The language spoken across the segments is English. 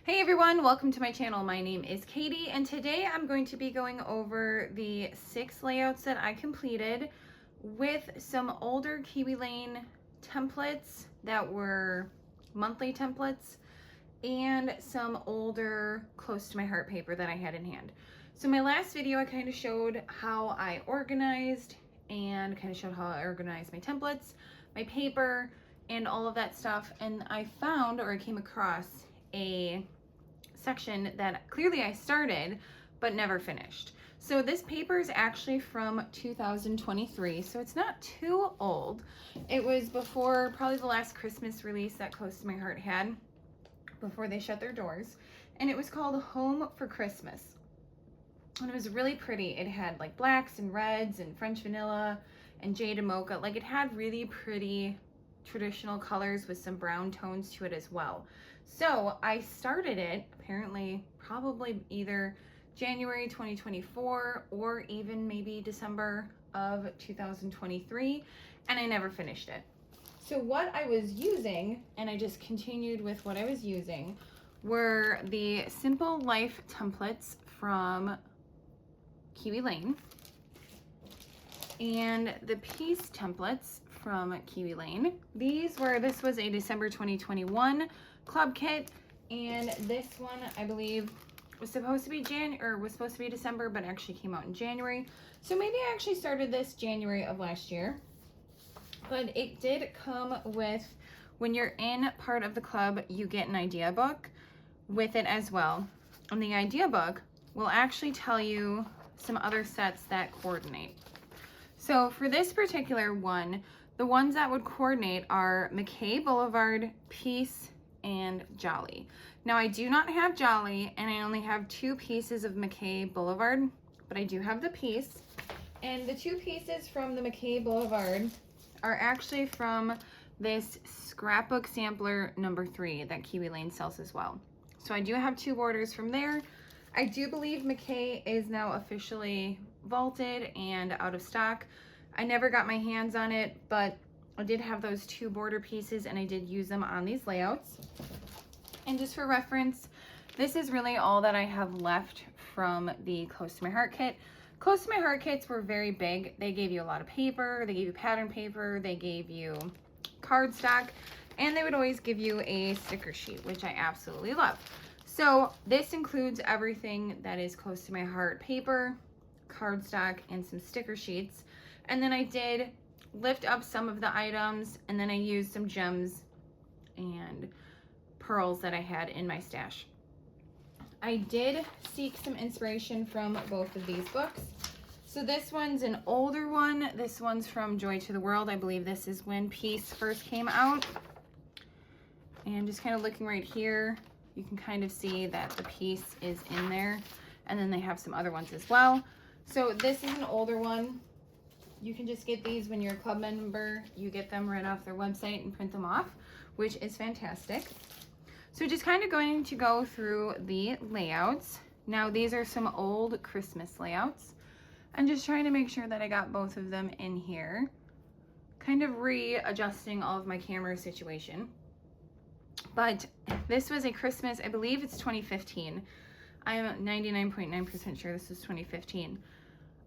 Hey everyone, welcome to my channel. My name is Katie and today I'm going to be going over the 6 layouts that I completed with some older Kiwi Lane templates that were monthly templates and some older close to my heart paper that I had in hand. So my last video I kind of showed how I organized and kind of showed how I organized my templates, my paper, and all of that stuff, and I found, or I came across, a section that clearly I started but never finished. So this paper is actually from 2023, so it's not too old. It was before probably the last Christmas release that Close to My Heart had before they shut their doors, and it was called Home for Christmas. And it was really pretty. It had like blacks and reds and French vanilla and jade and mocha. Like, it had really pretty traditional colors with some brown tones to it as well. So I started it apparently probably either January 2024 or even maybe December of 2023, and I never finished it. So what I was using, and I just continued with what I was using, were the Simple Life templates from Kiwi Lane and the Peace templates from Kiwi Lane. This was a December 2021 club kit, and this one I believe was supposed to be December, but actually came out in January. So maybe I actually started this January of last year. But it did come with, when you're in part of the club, you get an idea book with it as well. And the idea book will actually tell you some other sets that coordinate. So for this particular one, the ones that would coordinate are McKay Boulevard, Peace, and Jolly. Now I do not have Jolly, and I only have 2 pieces of McKay Boulevard, but I do have the Peace. And the 2 pieces from the McKay Boulevard are actually from this scrapbook sampler number 3 that Kiwi Lane sells as well. So I do have 2 orders from there. I do believe McKay is now officially vaulted and out of stock. I never got my hands on it, but I did have those 2 border pieces and I did use them on these layouts. And just for reference, this is really all that I have left from the Close to My Heart kit. Close to My Heart kits were very big. They gave you a lot of paper, they gave you pattern paper, they gave you cardstock, and they would always give you a sticker sheet, which I absolutely love. So this includes everything that is Close to My Heart paper, cardstock, and some sticker sheets. And then I did lift up some of the items, and then I used some gems and pearls that I had in my stash. I did seek some inspiration from both of these books. So this one's an older one. This one's from Joy to the World. I believe this is when Peace first came out. And just kind of looking right here, you can kind of see that the Peace is in there. And then they have some other ones as well. So this is an older one. You can just get these when you're a club member. You get them right off their website and print them off, which is fantastic. So just kind of going to go through the layouts. Now these are some old Christmas layouts. I'm just trying to make sure that I got both of them in here. Kind of readjusting all of my camera situation. But this was a Christmas, I believe it's 2015. I am 99.9% sure this is 2015.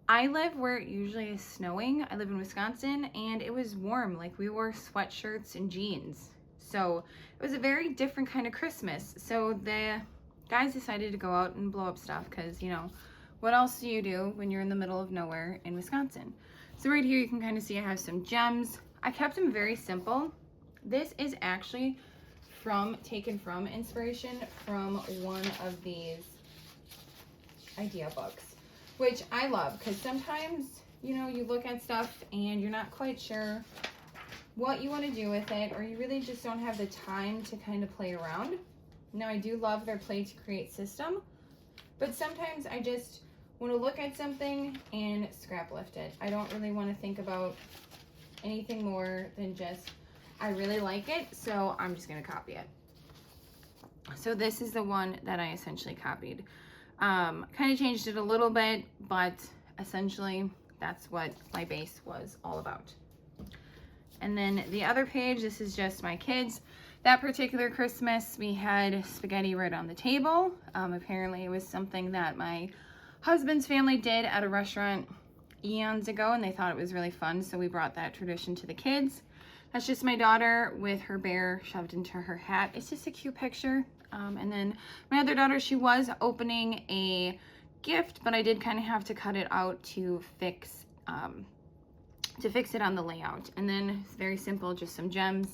I live where it usually is snowing. I live in Wisconsin, and it was warm. Like, we wore sweatshirts and jeans. So it was a very different kind of Christmas. So the guys decided to go out and blow up stuff because, you know, what else do you do when you're in the middle of nowhere in Wisconsin? So right here you can kind of see I have some gems. I kept them very simple. This is actually taken from inspiration from one of these idea books, which I love, because sometimes, you know, you look at stuff and you're not quite sure what you want to do with it, or you really just don't have the time to kind of play around. Now, I do love their play to create system, but sometimes I just want to look at something and scrap lift it. I don't really want to think about anything more than just, I really like it, so I'm just going to copy it. So this is the one that I essentially copied. Kind of changed it a little bit, but essentially that's what my base was all about. And then the other page, this is just my kids. That particular Christmas, we had spaghetti right on the table. Apparently it was something that my husband's family did at a restaurant eons ago, and they thought it was really fun, so we brought that tradition to the kids. That's just my daughter with her bear shoved into her hat. It's just a cute picture. And then my other daughter, she was opening a gift, but I did kind of have to cut it out to fix it on the layout. And then it's very simple, just some gems.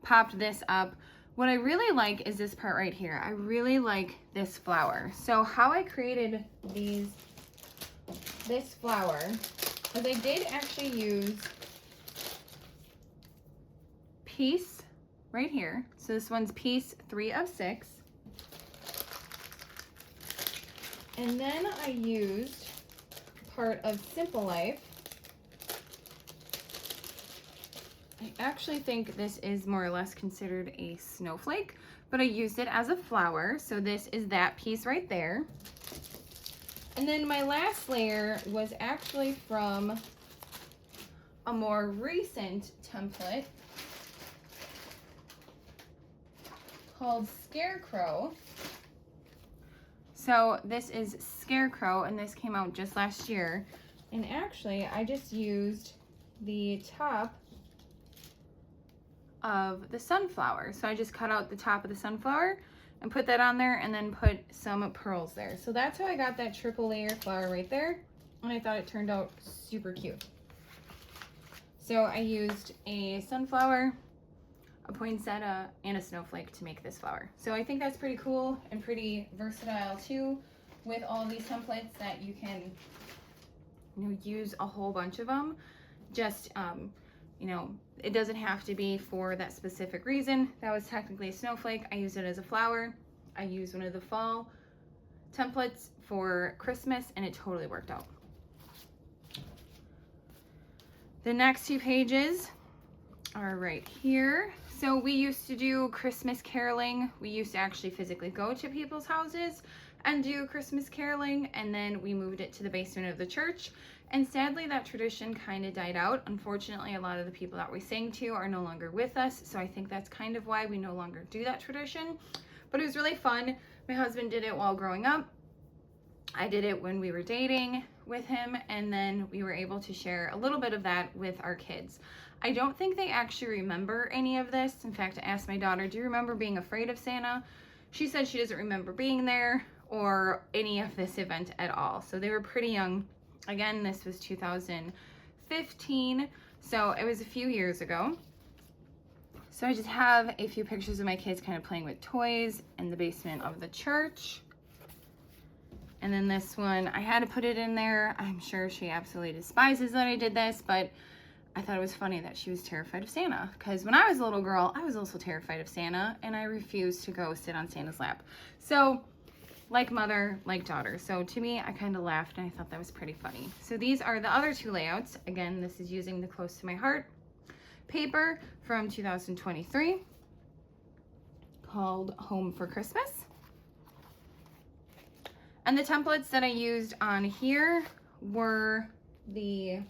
Popped this up. What I really like is this part right here. I really like this flower. So how I created this flower is I did actually use piece right here. So this one's piece 3 of 6. And then I used part of Simple Life. I actually think this is more or less considered a snowflake, but I used it as a flower. So this is that piece right there. And then my last layer was actually from a more recent template called Scarecrow. So this is Scarecrow, and this came out just last year. And actually, I just used the top of the sunflower. So I just cut out the top of the sunflower and put that on there, and then put some pearls there. So that's how I got that triple layer flower right there. And I thought it turned out super cute. So I used a sunflower, a poinsettia, and a snowflake to make this flower. So I think that's pretty cool and pretty versatile too, with all these templates that you can, use a whole bunch of them. Just, it doesn't have to be for that specific reason. That was technically a snowflake. I used it as a flower. I used one of the fall templates for Christmas, and it totally worked out. The next 2 pages are right here. So we used to do Christmas caroling. We used to actually physically go to people's houses and do Christmas caroling, and then we moved it to the basement of the church. And sadly, that tradition kind of died out. Unfortunately, a lot of the people that we sang to are no longer with us, so I think that's kind of why we no longer do that tradition. But it was really fun. My husband did it while growing up. I did it when we were dating with him, and then we were able to share a little bit of that with our kids. I don't think they actually remember any of this. In fact, I asked my daughter, do you remember being afraid of Santa? She said she doesn't remember being there or any of this event at all. So they were pretty young. Again, this was 2015, so it was a few years ago. So I just have a few pictures of my kids kind of playing with toys in the basement of the church. And then this one, I had to put it in there. I'm sure she absolutely despises that I did this, but I thought it was funny that she was terrified of Santa, because when I was a little girl, I was also terrified of Santa, and I refused to go sit on Santa's lap. So, like mother, like daughter. So to me, I kind of laughed, and I thought that was pretty funny. So these are the other 2 layouts. Again, this is using the Close to My Heart paper from 2023 called Home for Christmas. And the templates that I used on here were the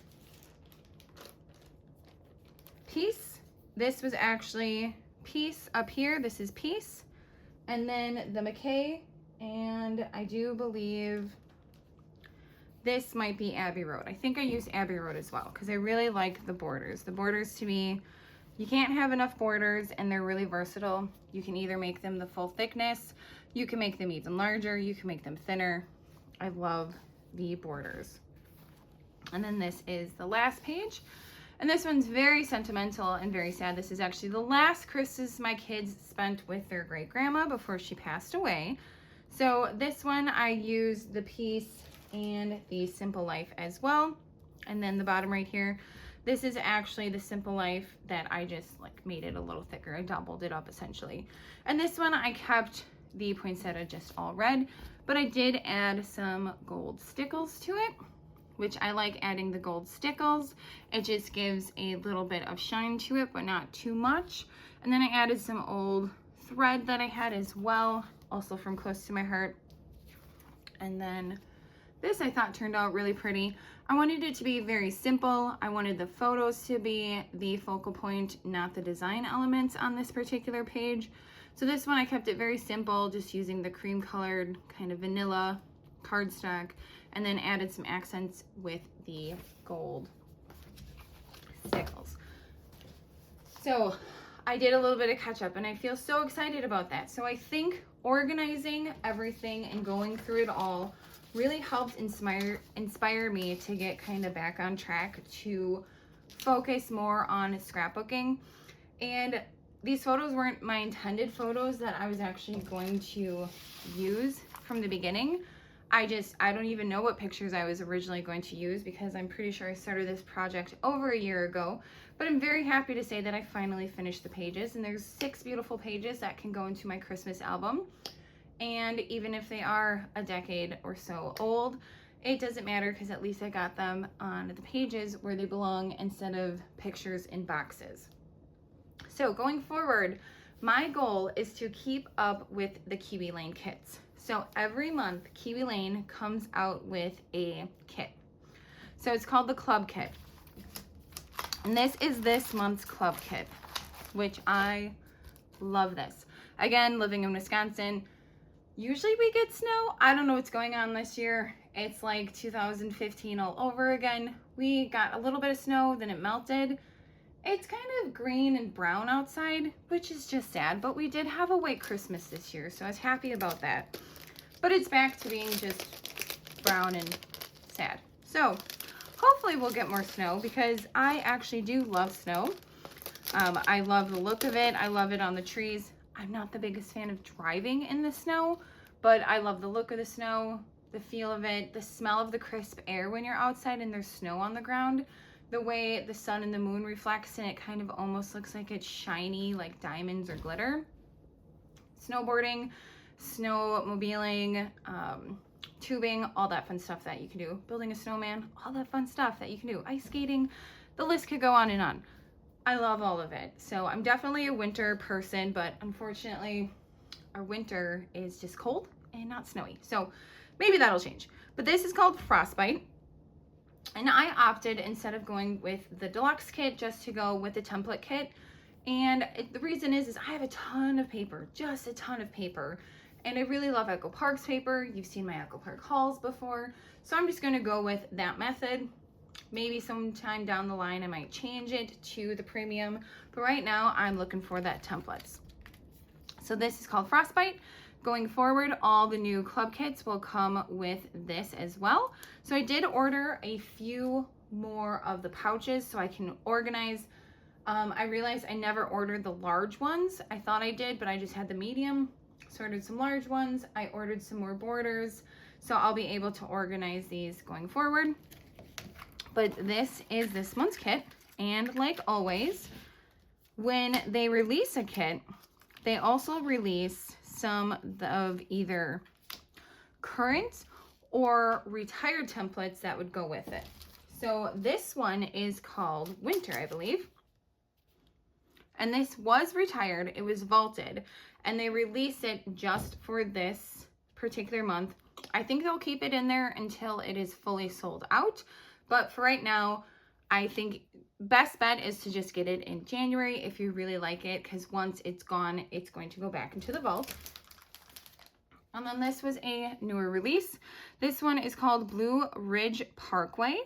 piece. This was actually piece up here. This is piece. And then the McKay, and I do believe this might be Abbey Road. I think I used Abbey Road as well, because I really like the borders. The borders, to me, you can't have enough borders, and they're really versatile. You can either make them the full thickness, you can make them even larger, you can make them thinner. I love the borders. And then this is the last page. And this one's very sentimental and very sad. This is actually the last Christmas my kids spent with their great grandma before she passed away. So this one, I used the piece and the Simple Life as well. And then the bottom right here, this is actually the Simple Life that I just made it a little thicker. I doubled it up essentially. And this one, I kept the poinsettia just all red, but I did add some gold stickles to it, which I like adding the gold stickles. It just gives a little bit of shine to it, but not too much. And then I added some old thread that I had as well, also from Close to My Heart. And then This I thought turned out really pretty. I wanted it to be very simple. I wanted the photos to be the focal point, not the design elements on this particular page. So this one I kept it very simple, just using the cream colored kind of vanilla cardstock, and then added some accents with the gold stickles. So I did a little bit of catch up and I feel so excited about that. So I think organizing everything and going through it all really helped inspire me to get kind of back on track to focus more on scrapbooking. And these photos weren't my intended photos that I was actually going to use from the beginning. I don't even know what pictures I was originally going to use because I'm pretty sure I started this project over a year ago. But I'm very happy to say that I finally finished the pages, and there's 6 beautiful pages that can go into my Christmas album. And even if they are a decade or so old, it doesn't matter because at least I got them on the pages where they belong instead of pictures in boxes. So going forward, my goal is to keep up with the Kiwi Lane kits. So every month, Kiwi Lane comes out with a kit. So it's called the Club Kit. And this is this month's Club Kit, which I love this. Again, living in Wisconsin, usually we get snow. I don't know what's going on this year. It's like 2015 all over again. We got a little bit of snow, then it melted. It's kind of green and brown outside, which is just sad, but we did have a white Christmas this year, so I was happy about that. But it's back to being just brown and sad. So hopefully we'll get more snow because I actually do love snow. I love the look of it. I love it on the trees. I'm not the biggest fan of driving in the snow, but I love the look of the snow, the feel of it, the smell of the crisp air when you're outside and there's snow on the ground. The way the sun and the moon reflects and it kind of almost looks like it's shiny, like diamonds or glitter. Snowboarding, snowmobiling, tubing, all that fun stuff that you can do. Building a snowman, all that fun stuff that you can do. Ice skating, the list could go on and on. I love all of it. So I'm definitely a winter person, but unfortunately our winter is just cold and not snowy. So maybe that'll change. But this is called Frostbite. And I opted, instead of going with the deluxe kit, just to go with the template kit. And the reason is I have a ton of paper, just a ton of paper. And I really love Echo Park's paper. You've seen my Echo Park hauls before. So I'm just gonna go with that method. Maybe sometime down the line I might change it to the premium. But right now I'm looking for that templates. So this is called Frostbite. Going forward, all the new club kits will come with this as well. So I did order a few more of the pouches so I can organize. I realized I never ordered the large ones. I thought I did, but I just had the medium. So I ordered some large ones. I ordered some more borders. So I'll be able to organize these going forward. But this is this month's kit. And like always, when they release a kit, they also release some of either current or retired templates that would go with it. So this one is called Winter, I believe. And this was retired, it was vaulted, and they release it just for this particular month. I think they'll keep it in there until it is fully sold out. But for right now, I think best bet is to just get it in January if you really like it, because once it's gone, it's going to go back into the vault. And then this was a newer release. This one is called Blue Ridge Parkway.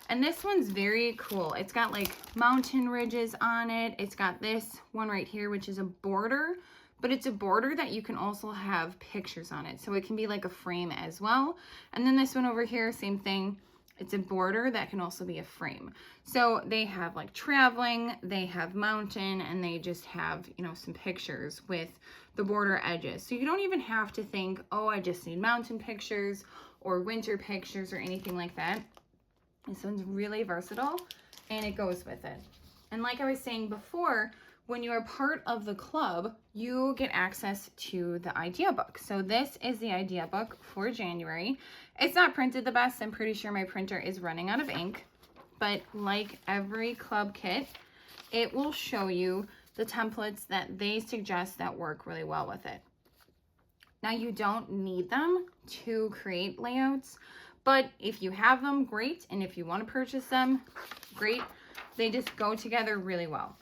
And this one's very cool. It's got like mountain ridges on it. It's got this one right here, which is a border, but it's a border that you can also have pictures on it. So it can be like a frame as well. And then this one over here, same thing. It's a border that can also be a frame. So they have like traveling, they have mountain, and they just have, you know, some pictures with the border edges. So you don't even have to think, oh, I just need mountain pictures or winter pictures or anything like that. This one's really versatile and it goes with it. And like I was saying before, when you are part of the club, you get access to the idea book. So this is the idea book for January. It's not printed the best. I'm pretty sure my printer is running out of ink, but like every club kit, it will show you the templates that they suggest that work really well with it. Now you don't need them to create layouts, But if you have them, great. And if you want to purchase them, great. They just go together really well.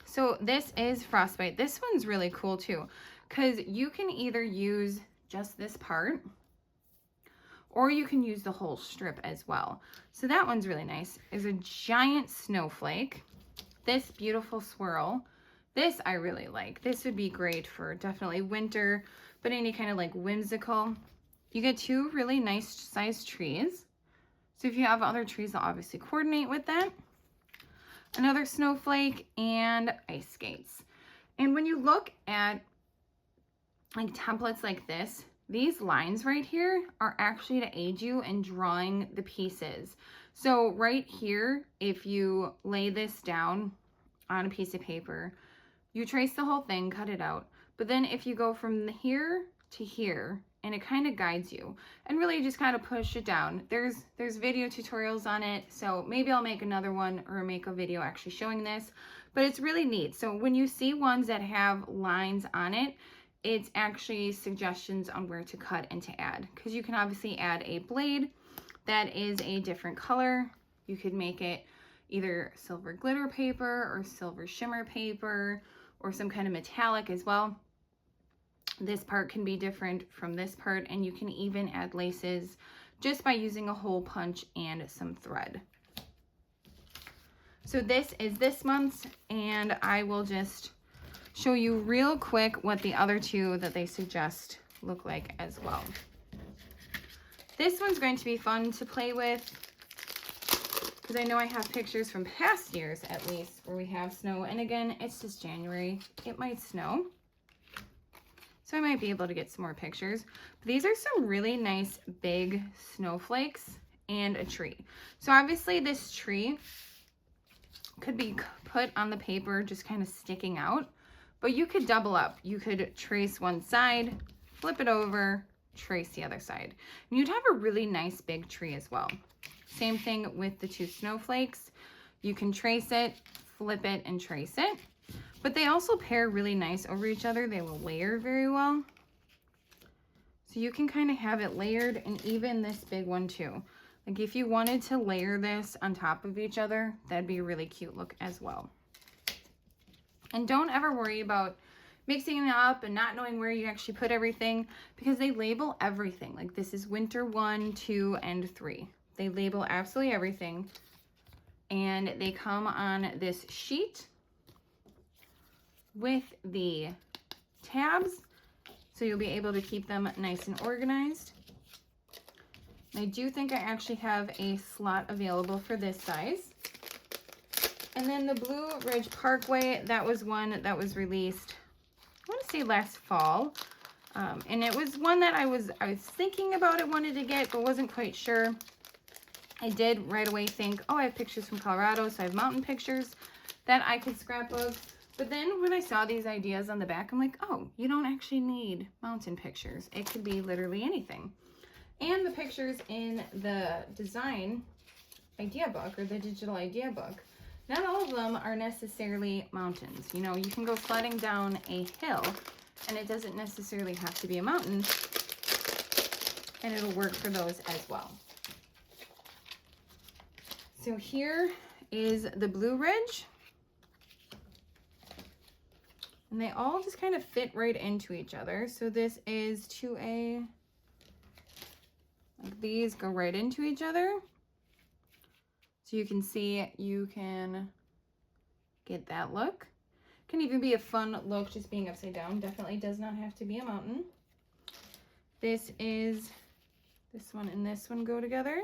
So this is Frostbite. This one's really cool too, because you can either use just this part, or you can use the whole strip as well. So that one's really nice. Is a giant snowflake. This beautiful swirl. This I really like. This would be great for definitely winter, but any kind of like whimsical. You get two really nice sized trees. So if you have other trees, they'll obviously coordinate with that. Another snowflake and ice skates. And when you look at like templates like this, these lines right here are actually to aid you in drawing the pieces. So right here, if you lay this down on a piece of paper, you trace the whole thing, cut it out. But then if you go from here to here, and it kind of guides you, and really just kind of push it down. There's video tutorials on it, so maybe I'll make another one or make a video actually showing this, but it's really neat. So when you see ones that have lines on it, it's actually suggestions on where to cut and to add, because you can obviously add a blade that is a different color. You could make it either silver glitter paper or silver shimmer paper or some kind of metallic as well. This part can be different from this part, and you can even add laces just by using a hole punch and some thread. So this is this month's, and I will just show you real quick what the other two that they suggest look like as well. This one's going to be fun to play with, because I know I have pictures from past years at least where we have snow, and again, it's just January. It might snow, so I might be able to get some more pictures. But these are some really nice big snowflakes and a tree. So obviously this tree could be put on the paper just kind of sticking out, but you could double up. You could trace one side, flip it over, trace the other side. And you'd have a really nice big tree as well. Same thing with the two snowflakes. You can trace it, flip it, and trace it. But they also pair really nice over each other. They will layer very well. So you can kind of have it layered, and even this big one too. Like if you wanted to layer this on top of each other, that'd be a really cute look as well. And don't ever worry about mixing it up and not knowing where you actually put everything, because they label everything. Like this is winter 1, 2, and 3. They label absolutely everything. And they come on this sheet with the tabs, so you'll be able to keep them nice and organized. And I do think I actually have a slot available for this size. And then the Blue Ridge Parkway, that was one that was released, I want to say last fall. And it was one that I was thinking about it, wanted to get, but wasn't quite sure. I did right away think, oh, I have pictures from Colorado, so I have mountain pictures that I could scrapbook. But then when I saw these ideas on the back, I'm like, oh, you don't actually need mountain pictures. It could be literally anything. And the pictures in the design idea book, or the digital idea book, not all of them are necessarily mountains. You know, you can go sledding down a hill, and it doesn't necessarily have to be a mountain, and it'll work for those as well. So here is the Blue Ridge. And they all just kind of fit right into each other. So this is 2A. Like these go right into each other. So you can see, you can get that look. Can even be a fun look just being upside down. Definitely does not have to be a mountain. This is, this one and this one go together.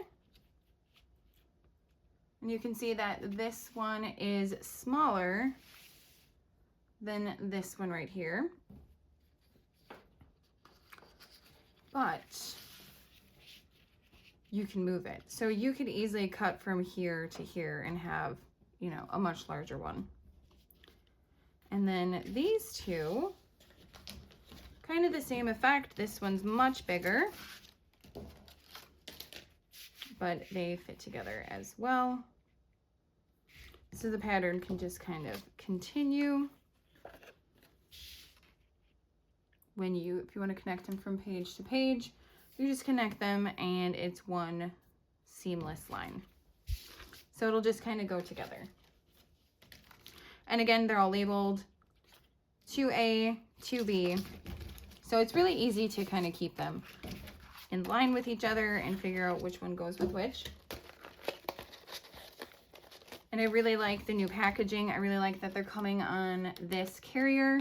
And you can see that this one is smaller than this one right here. But you can move it. So you could easily cut from here to here and have, you know, a much larger one. And then these two, kind of the same effect. This one's much bigger, but they fit together as well. So the pattern can just kind of continue when you, if you want to connect them from page to page. you just connect them and it's one seamless line. So it'll just kind of go together. And again, they're all labeled 2A, 2B. So it's really easy to kind of keep them in line with each other and figure out which one goes with which. And I really like the new packaging. I really like that they're coming on this carrier.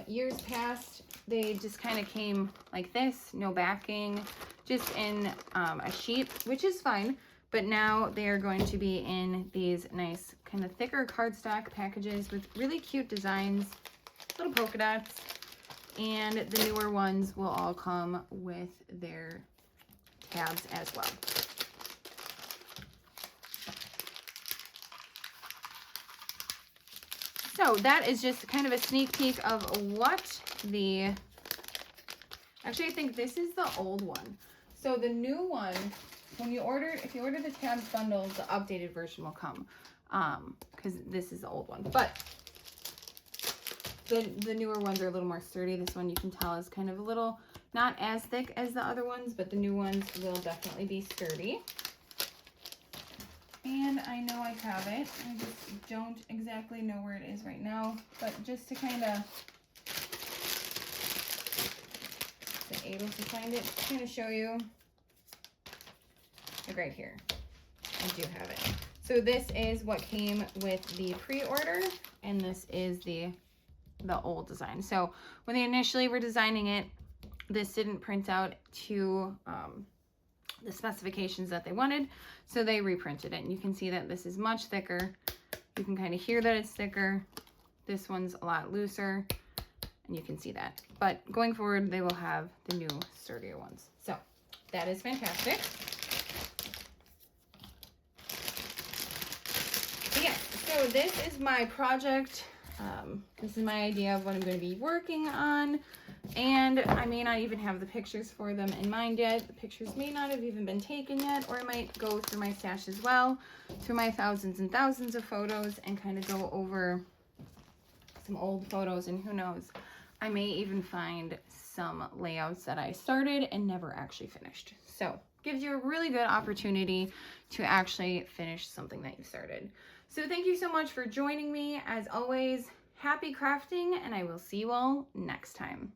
Years past, they just kind of came like this, no backing, just in a sheet, which is fine. But now they are going to be in these nice kind of thicker cardstock packages with really cute designs, little polka dots. And the newer ones will all come with their tabs as well. So that is just kind of a sneak peek of what the, actually I think this is the old one. So the new one, when you order, if you order the tabs bundles, the updated version will come, because this is the old one. But the newer ones are a little more sturdy. This one you can tell is kind of a little, not as thick as the other ones, but the new ones will definitely be sturdy. And I know I have it. I just don't exactly know where it is right now, but just to kind of be able to find it, kind of show you. Right here, I do have it. So this is what came with the pre-order, and this is the old design. So when they initially were designing it, this didn't print out to the specifications that they wanted, so they reprinted it. And you can see that this is much thicker. You can kind of hear that it's thicker. This one's a lot looser, and you can see that. But going forward, they will have the new sturdier ones. So that is fantastic. Yeah, so this is my project. This is my idea of what I'm going to be working on, and I may not even have the pictures for them in mind yet. The pictures may not have even been taken yet, or I might go through my stash as well, through my thousands and thousands of photos, and kind of go over some old photos, and who knows, I may even find some layouts that I started and never actually finished. So gives you a really good opportunity to actually finish something that you started. So thank you so much for joining me. As always, happy crafting, and I will see you all next time.